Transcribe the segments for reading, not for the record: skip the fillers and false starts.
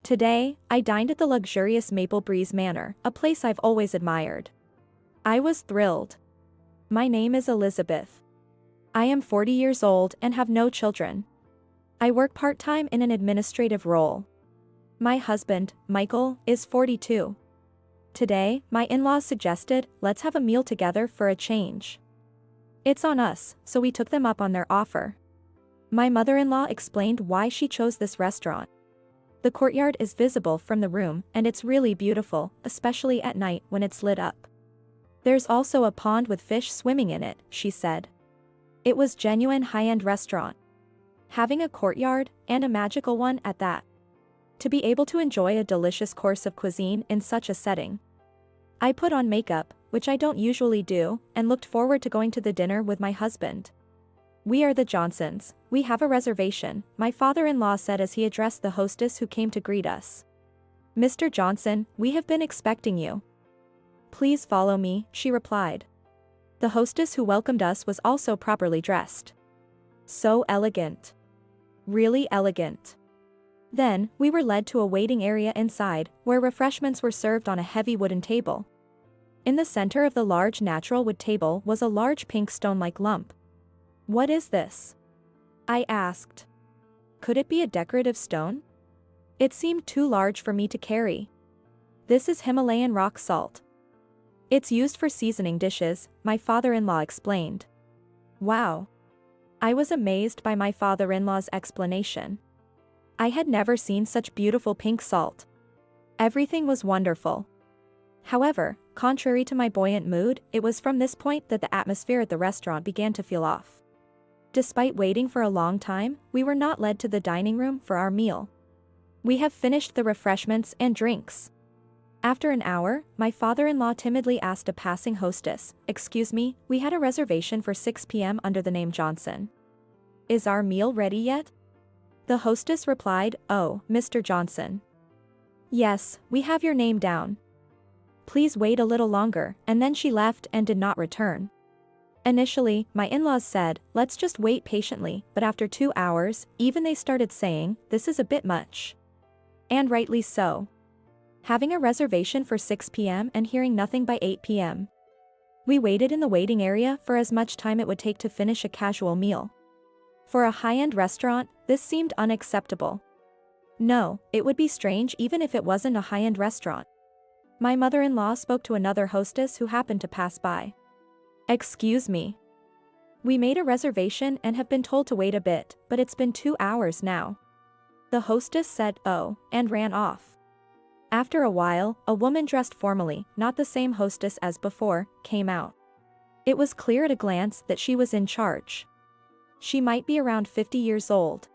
Today, I dined at the luxurious Maple Breeze Manor, a place I've always admired. I was thrilled. My name is Elizabeth. I am 40 years old and have no children. I work part-time in an administrative role. My husband, Michael, is 42. Today, my in-laws suggested, let's have a meal together for a change. It's on us, so we took them up on their offer. My mother-in-law explained why she chose this restaurant. The courtyard is visible from the room and it's really beautiful, especially at night when it's lit up. There's also a pond with fish swimming in it, she said. It was genuine high-end restaurant. Having a courtyard, and a magical one at that. To be able to enjoy a delicious course of cuisine in such a setting. I put on makeup, which I don't usually do, and looked forward to going to the dinner with my husband. We are the Johnsons, we have a reservation, my father-in-law said as he addressed the hostess who came to greet us. Mr. Johnson, we have been expecting you. Please follow me, she replied. The hostess who welcomed us was also properly dressed. So elegant. Really elegant. Then, we were led to a waiting area inside, where refreshments were served on a heavy wooden table. In the center of the large natural wood table was a large pink stone-like lump. What is this? I asked. Could it be a decorative stone? It seemed too large for me to carry. This is Himalayan rock salt. It's used for seasoning dishes, my father-in-law explained. Wow. I was amazed by my father-in-law's explanation. I had never seen such beautiful pink salt. Everything was wonderful. However, contrary to my buoyant mood, it was from this point that the atmosphere at the restaurant began to feel off. Despite waiting for a long time, we were not led to the dining room for our meal. We have finished the refreshments and drinks. After an hour, my father-in-law timidly asked a passing hostess, "Excuse me, we had a reservation for 6 p.m. under the name Johnson. Is our meal ready yet?" The hostess replied, "Oh, Mr. Johnson. Yes, we have your name down. Please wait a little longer," and then she left and did not return. Initially, my in-laws said, "Let's just wait patiently," but after 2 hours, even they started saying, "This is a bit much." And rightly so. Having a reservation for 6 p.m. and hearing nothing by 8 p.m. We waited in the waiting area for as much time it would take to finish a casual meal. For a high-end restaurant, this seemed unacceptable. No, it would be strange even if it wasn't a high-end restaurant. My mother-in-law spoke to another hostess who happened to pass by. "Excuse me. We made a reservation and have been told to wait a bit, but it's been 2 hours now." The hostess said, "Oh," and ran off. After a while, a woman dressed formally, not the same hostess as before, came out. It was clear at a glance that she was in charge. She might be around 50 years old.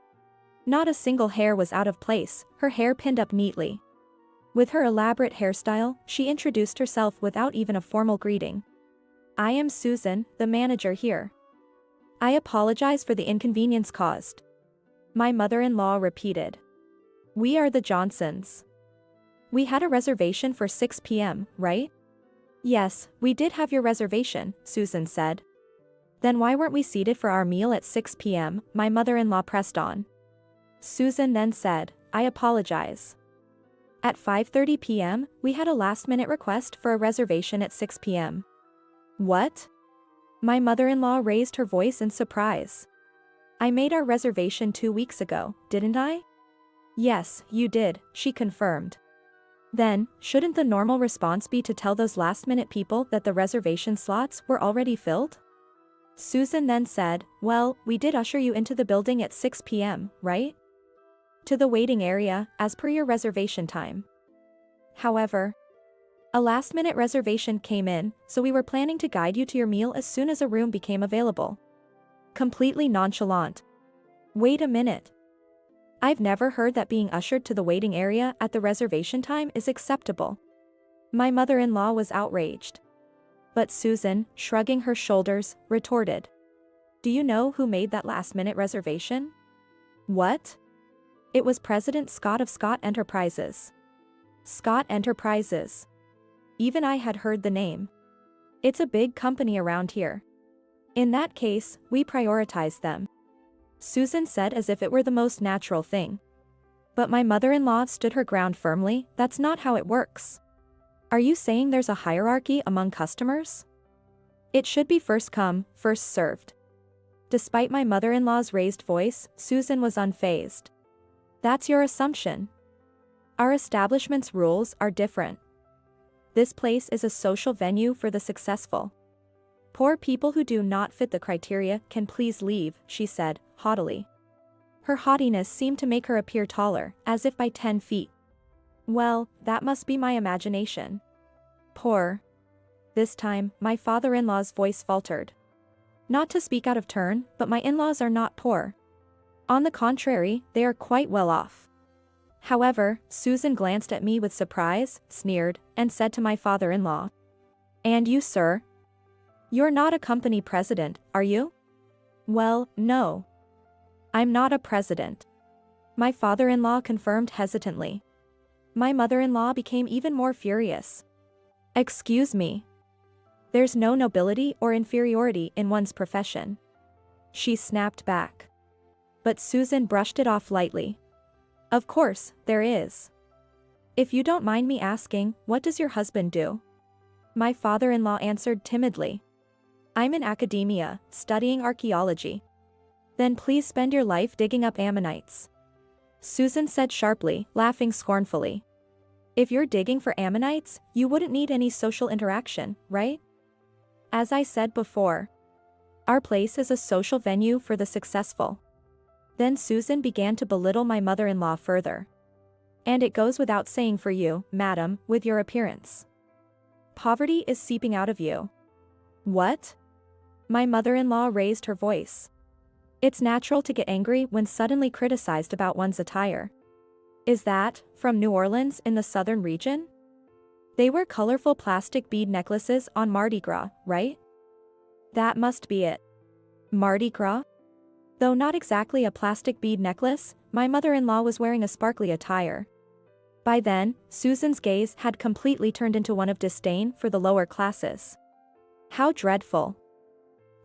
Not a single hair was out of place, her hair pinned up neatly. With her elaborate hairstyle, she introduced herself without even a formal greeting. "I am Susan, the manager here. I apologize for the inconvenience caused." My mother-in-law repeated. "We are the Johnsons. We had a reservation for 6 p.m., right?" "Yes, we did have your reservation," Susan said. "Then why weren't we seated for our meal at 6 p.m., my mother-in-law pressed on. Susan then said, "I apologize. At 5:30 p.m., we had a last-minute request for a reservation at 6 p.m. What? My mother-in-law raised her voice in surprise. "I made our reservation 2 weeks ago, didn't I?" "Yes, you did," she confirmed. "Then, shouldn't the normal response be to tell those last-minute people that the reservation slots were already filled?" Susan then said, "Well, we did usher you into the building at 6 p.m., right? To the waiting area, as per your reservation time. However, a last-minute reservation came in, so we were planning to guide you to your meal as soon as a room became available." Completely nonchalant. Wait a minute. I've never heard that being ushered to the waiting area at the reservation time is acceptable. My mother-in-law was outraged. But Susan, shrugging her shoulders, retorted. "Do you know who made that last-minute reservation?" "What?" "It was President Scott of Scott Enterprises." Scott Enterprises. Even I had heard the name. It's a big company around here. In that case, we prioritize them," Susan said as if it were the most natural thing. But my mother-in-law stood her ground firmly. That's not how it works. Are you saying there's a hierarchy among customers? It should be first come, first served. Despite my mother-in-law's raised voice, Susan was unfazed. That's your assumption. Our establishment's rules are different. This place is a social venue for the successful. Poor people who do not fit the criteria can please leave, she said, haughtily. Her haughtiness seemed to make her appear taller, as if by 10 feet. Well, that must be my imagination. Poor. This time, my father-in-law's voice faltered. Not to speak out of turn, but my in-laws are not poor. On the contrary, they are quite well off. However, Susan glanced at me with surprise, sneered, and said to my father-in-law, "And you, sir? You're not a company president, are you?" "Well, no. I'm not a president," my father-in-law confirmed hesitantly. My mother-in-law became even more furious. "Excuse me. There's no nobility or inferiority in one's profession," she snapped back. But Susan brushed it off lightly. "Of course, there is. If you don't mind me asking, what does your husband do?" My father-in-law answered timidly. "I'm in academia, studying archaeology." "Then please spend your life digging up ammonites," Susan said sharply, laughing scornfully. "If you're digging for ammonites, you wouldn't need any social interaction, right? As I said before, our place is a social venue for the successful." Then Susan began to belittle my mother-in-law further. "And it goes without saying for you, madam, with your appearance. Poverty is seeping out of you." "What?" My mother-in-law raised her voice. It's natural to get angry when suddenly criticized about one's attire. "Is that from New Orleans in the southern region? They wear colorful plastic bead necklaces on Mardi Gras, right?" "That must be it." "Mardi Gras?" Though not exactly a plastic bead necklace, my mother-in-law was wearing a sparkly attire. By then, Susan's gaze had completely turned into one of disdain for the lower classes. "How dreadful.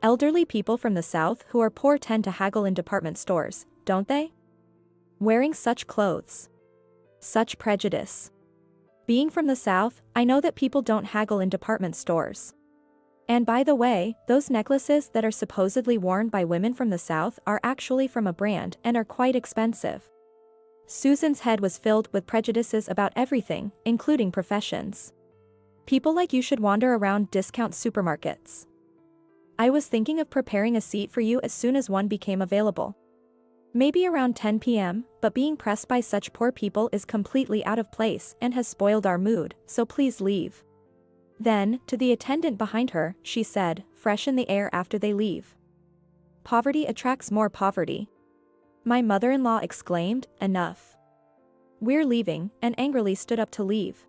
Elderly people from the South who are poor tend to haggle in department stores, don't they? Wearing such clothes. Such prejudice. Being from the South, I know that people don't haggle in department stores. And by the way, those necklaces that are supposedly worn by women from the South are actually from a brand and are quite expensive." Susan's head was filled with prejudices about everything, including professions. "People like you should wander around discount supermarkets. I was thinking of preparing a seat for you as soon as one became available. Maybe around 10 p.m., but being pressed by such poor people is completely out of place and has spoiled our mood, so please leave." Then, to the attendant behind her, she said, "Freshen the air after they leave. Poverty attracts more poverty." My mother-in-law exclaimed, "Enough. We're leaving," and angrily stood up to leave.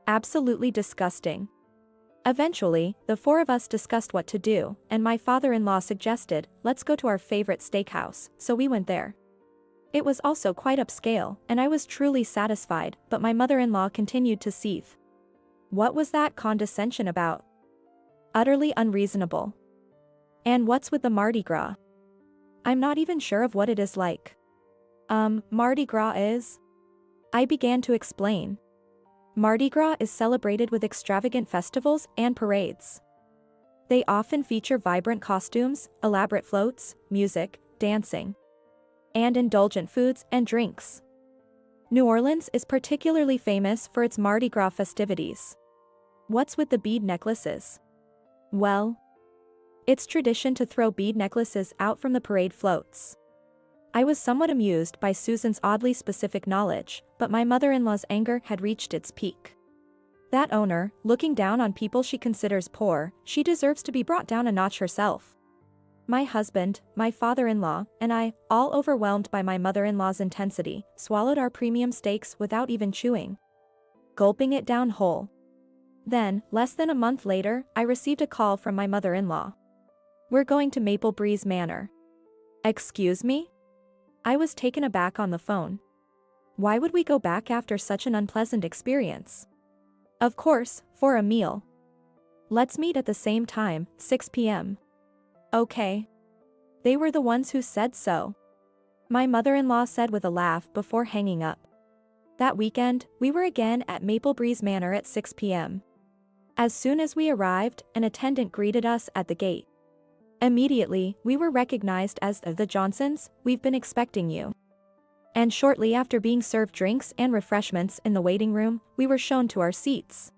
Absolutely disgusting. Eventually, the four of us discussed what to do, and my father-in-law suggested, "Let's go to our favorite steakhouse," so we went there. It was also quite upscale, and I was truly satisfied, but my mother-in-law continued to seethe. What was that condescension about? Utterly unreasonable. "And what's with the Mardi Gras? I'm not even sure of what it is like." Mardi Gras is?" I began to explain. Mardi Gras is celebrated with extravagant festivals and parades. They often feature vibrant costumes, elaborate floats, music, dancing, and indulgent foods and drinks. New Orleans is particularly famous for its Mardi Gras festivities. What's with the bead necklaces? Well, it's tradition to throw bead necklaces out from the parade floats. I was somewhat amused by Susan's oddly specific knowledge, but my mother-in-law's anger had reached its peak. That owner, looking down on people she considers poor, she deserves to be brought down a notch herself. My husband, my father-in-law, and I, all overwhelmed by my mother-in-law's intensity, swallowed our premium steaks without even chewing, gulping it down whole. Then, less than a month later, I received a call from my mother-in-law. "We're going to Maple Breeze Manor." "Excuse me?" I was taken aback on the phone. Why would we go back after such an unpleasant experience? "Of course, for a meal. Let's meet at the same time, 6 p.m. "Okay." They were the ones who said so. my mother-in-law said with a laugh before hanging up. That weekend, we were again at Maple Breeze Manor at 6 p.m. As soon as we arrived, an attendant greeted us at the gate. Immediately, we were recognized as the Johnsons. We've been expecting you. And shortly after being served drinks and refreshments in the waiting room, we were shown to our seats.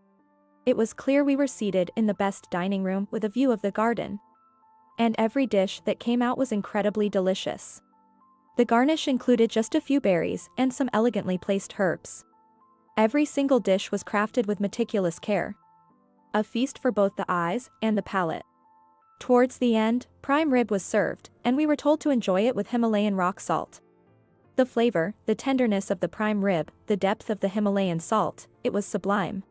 It was clear we were seated in the best dining room with a view of the garden. And every dish that came out was incredibly delicious. The garnish included just a few berries and some elegantly placed herbs. Every single dish was crafted with meticulous care. A feast for both the eyes and the palate. Towards the end, prime rib was served, and we were told to enjoy it with Himalayan rock salt. The flavor, the tenderness of the prime rib, the depth of the Himalayan salt, it was sublime.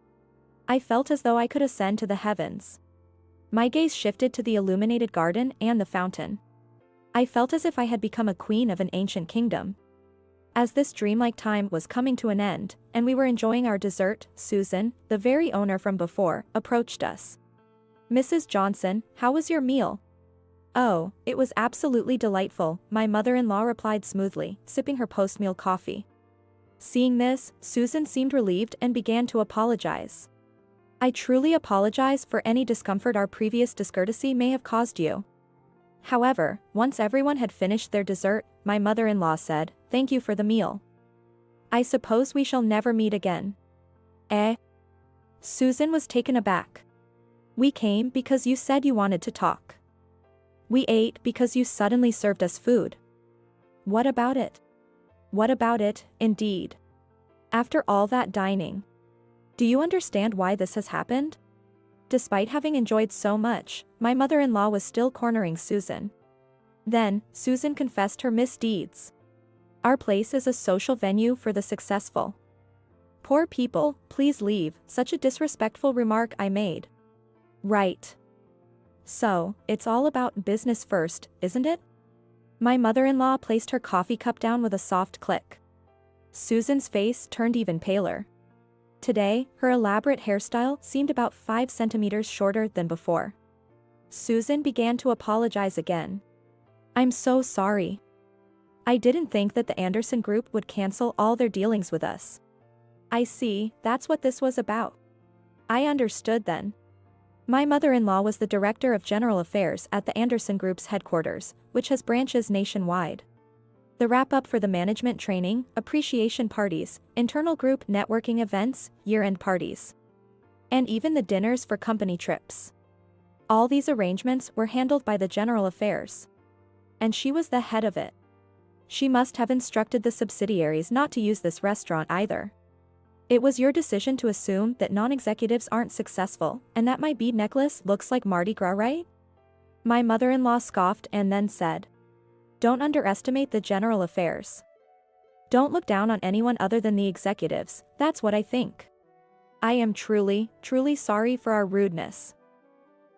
I felt as though I could ascend to the heavens. My gaze shifted to the illuminated garden and the fountain. I felt as if I had become a queen of an ancient kingdom. As this dreamlike time was coming to an end, and we were enjoying our dessert, Susan, the very owner from before, approached us. "Mrs. Johnson, how was your meal?" "Oh, it was absolutely delightful," my mother-in-law replied smoothly, sipping her post-meal coffee. Seeing this, Susan seemed relieved and began to apologize. "I truly apologize for any discomfort our previous discourtesy may have caused you." However, once everyone had finished their dessert, my mother-in-law said, "Thank you for the meal. I suppose we shall never meet again." "Eh?" Susan was taken aback. "We came because you said you wanted to talk. We ate because you suddenly served us food." "What about it?" "What about it, indeed? After all that dining. Do you understand why this has happened?" Despite having enjoyed so much, my mother-in-law was still cornering Susan. Then, Susan confessed her misdeeds. "Our place is a social venue for the successful. Poor people, please leave," such a disrespectful remark I made. "Right. So, it's all about business first, isn't it?" My mother-in-law placed her coffee cup down with a soft click. Susan's face turned even paler. Today, her elaborate hairstyle seemed about 5 centimeters shorter than before. Susan began to apologize again. "I'm so sorry. I didn't think that the Anderson Group would cancel all their dealings with us." "I see, that's what this was about. I understood then." My mother-in-law was the Director of General Affairs at the Anderson Group's headquarters, which has branches nationwide. The wrap-up for the management training, appreciation parties, internal group networking events, year-end parties. And even the dinners for company trips. All these arrangements were handled by the General Affairs. And she was the head of it. She must have instructed the subsidiaries not to use this restaurant either. "It was your decision to assume that non-executives aren't successful, and that my bead necklace looks like Mardi Gras, right?" My mother-in-law scoffed and then said, "Don't underestimate the General Affairs. Don't look down on anyone other than the executives, that's what I think. I am truly, truly sorry for our rudeness.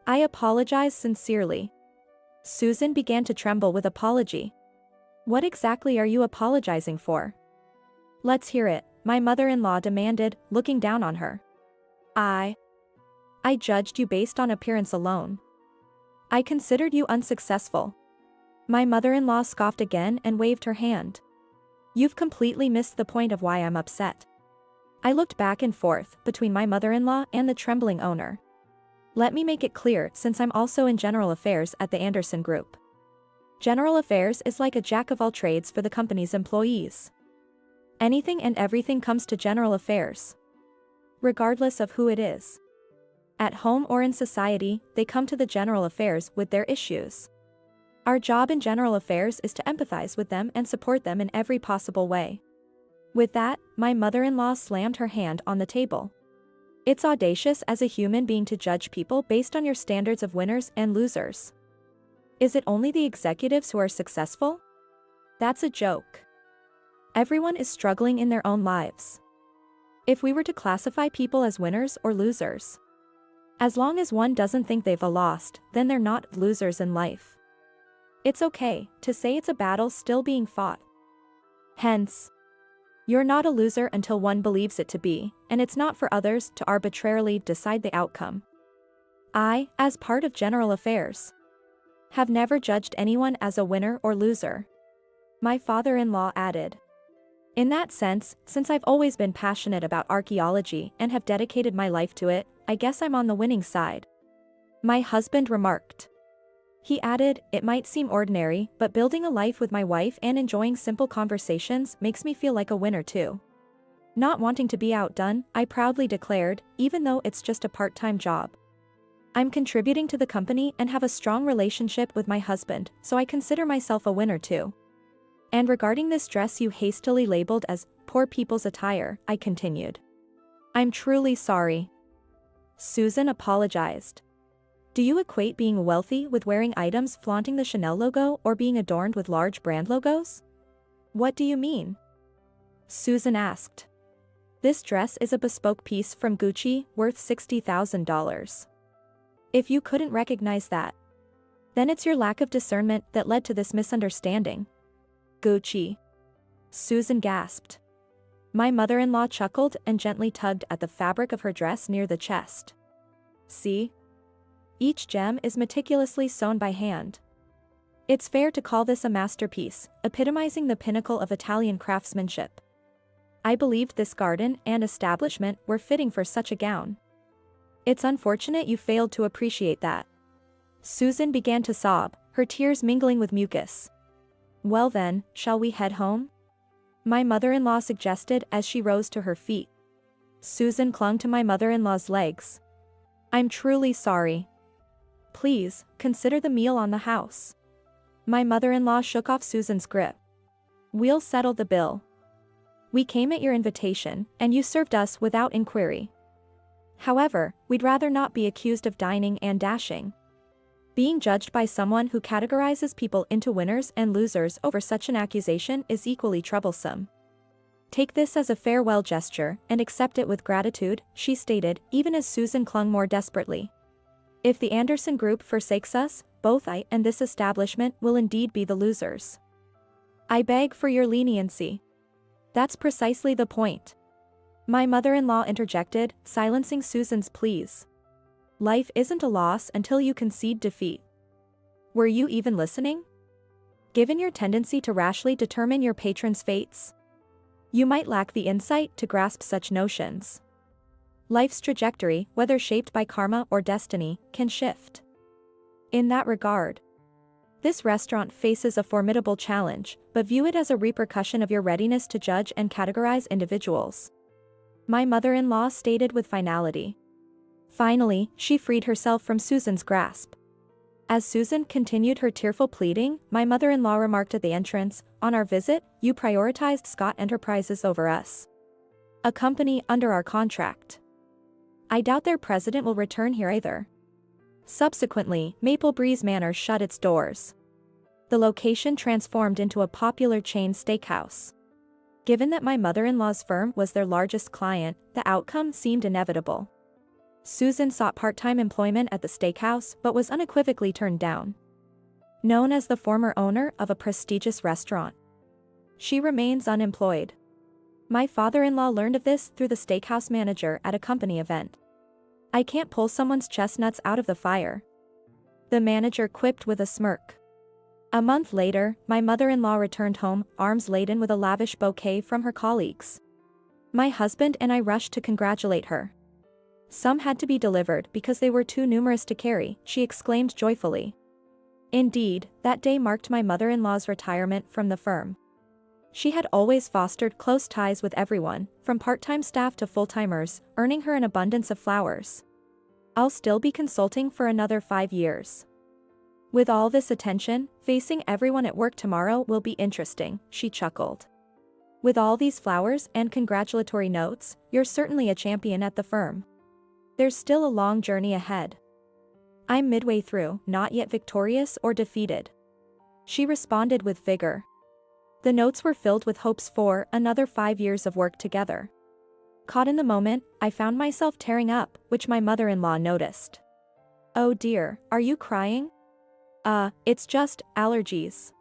I apologize sincerely." Susan began to tremble with apology. "What exactly are you apologizing for?" "Let's hear it," my mother-in-law demanded, looking down on her. I judged you based on appearance alone. I considered you unsuccessful." My mother-in-law scoffed again and waved her hand. "You've completely missed the point of why I'm upset." I looked back and forth between my mother-in-law and the trembling owner. Let me make it clear, since I'm also in General Affairs at the Anderson Group. General Affairs is like a jack of all trades for the company's employees. Anything and everything comes to General Affairs. Regardless of who it is. At home or in society, they come to the General Affairs with their issues. Our job in General Affairs is to empathize with them and support them in every possible way. With that, my mother-in-law slammed her hand on the table. "It's audacious as a human being to judge people based on your standards of winners and losers. Is it only the executives who are successful? That's a joke. Everyone is struggling in their own lives. If we were to classify people as winners or losers, as long as one doesn't think they've lost, then they're not losers in life. It's okay to say it's a battle still being fought. Hence, you're not a loser until one believes it to be, and it's not for others to arbitrarily decide the outcome. I, as part of General Affairs, have never judged anyone as a winner or loser. My father-in-law added. In that sense, since I've always been passionate about archaeology and have dedicated my life to it, I guess I'm on the winning side. My husband remarked. He added, it might seem ordinary, but building a life with my wife and enjoying simple conversations makes me feel like a winner too. Not wanting to be outdone, I proudly declared, even though it's just a part-time job. I'm contributing to the company and have a strong relationship with my husband, so I consider myself a winner too. And regarding this dress you hastily labeled as poor people's attire, I continued. I'm truly sorry. Susan apologized. Do you equate being wealthy with wearing items flaunting the Chanel logo or being adorned with large brand logos? What do you mean? Susan asked. This dress is a bespoke piece from Gucci, worth $60,000. If you couldn't recognize that, then it's your lack of discernment that led to this misunderstanding. Gucci. Susan gasped. My mother-in-law chuckled and gently tugged at the fabric of her dress near the chest. See? Each gem is meticulously sewn by hand. It's fair to call this a masterpiece, epitomizing the pinnacle of Italian craftsmanship. I believed this garden and establishment were fitting for such a gown. It's unfortunate you failed to appreciate that. Susan began to sob, her tears mingling with mucus. Well then, shall we head home? My mother-in-law suggested as she rose to her feet. Susan clung to my mother-in-law's legs. I'm truly sorry. Please, consider the meal on the house. My mother-in-law shook off Susan's grip. We'll settle the bill. We came at your invitation, and you served us without inquiry. However, we'd rather not be accused of dining and dashing. Being judged by someone who categorizes people into winners and losers over such an accusation is equally troublesome. Take this as a farewell gesture and accept it with gratitude, she stated, even as Susan clung more desperately. If the Anderson group forsakes us, both I and this establishment will indeed be the losers. I beg for your leniency. That's precisely the point. My mother-in-law interjected, silencing Susan's pleas. Life isn't a loss until you concede defeat. Were you even listening? Given your tendency to rashly determine your patron's fates, you might lack the insight to grasp such notions. Life's trajectory, whether shaped by karma or destiny, can shift. In that regard, this restaurant faces a formidable challenge, but view it as a repercussion of your readiness to judge and categorize individuals. My mother-in-law stated with finality. Finally, she freed herself from Susan's grasp. As Susan continued her tearful pleading, my mother-in-law remarked at the entrance, on our visit, you prioritized Scott Enterprises over us. A company under our contract. I doubt their president will return here either. Subsequently, Maple Breeze Manor shut its doors. The location transformed into a popular chain steakhouse. Given that my mother-in-law's firm was their largest client, the outcome seemed inevitable. Susan sought part-time employment at the steakhouse but was unequivocally turned down. Known as the former owner of a prestigious restaurant, she remains unemployed. My father-in-law learned of this through the steakhouse manager at a company event. I can't pull someone's chestnuts out of the fire, the manager quipped with a smirk. A month later, my mother-in-law returned home, arms laden with a lavish bouquet from her colleagues. My husband and I rushed to congratulate her. Some had to be delivered because they were too numerous to carry, she exclaimed joyfully. Indeed, that day marked my mother-in-law's retirement from the firm. She had always fostered close ties with everyone, from part-time staff to full-timers, earning her an abundance of flowers. I'll still be consulting for another 5 years. With all this attention, facing everyone at work tomorrow will be interesting, she chuckled. With all these flowers and congratulatory notes, you're certainly a champion at the firm. There's still a long journey ahead. I'm midway through, not yet victorious or defeated. She responded with vigor. The notes were filled with hopes for another 5 years of work together. Caught in the moment, I found myself tearing up, which my mother-in-law noticed. Oh dear, are you crying? It's just allergies.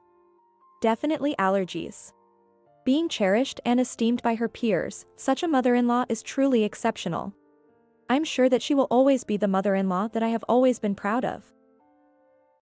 Definitely allergies. Being cherished and esteemed by her peers, such a mother-in-law is truly exceptional. I'm sure that she will always be the mother-in-law that I have always been proud of.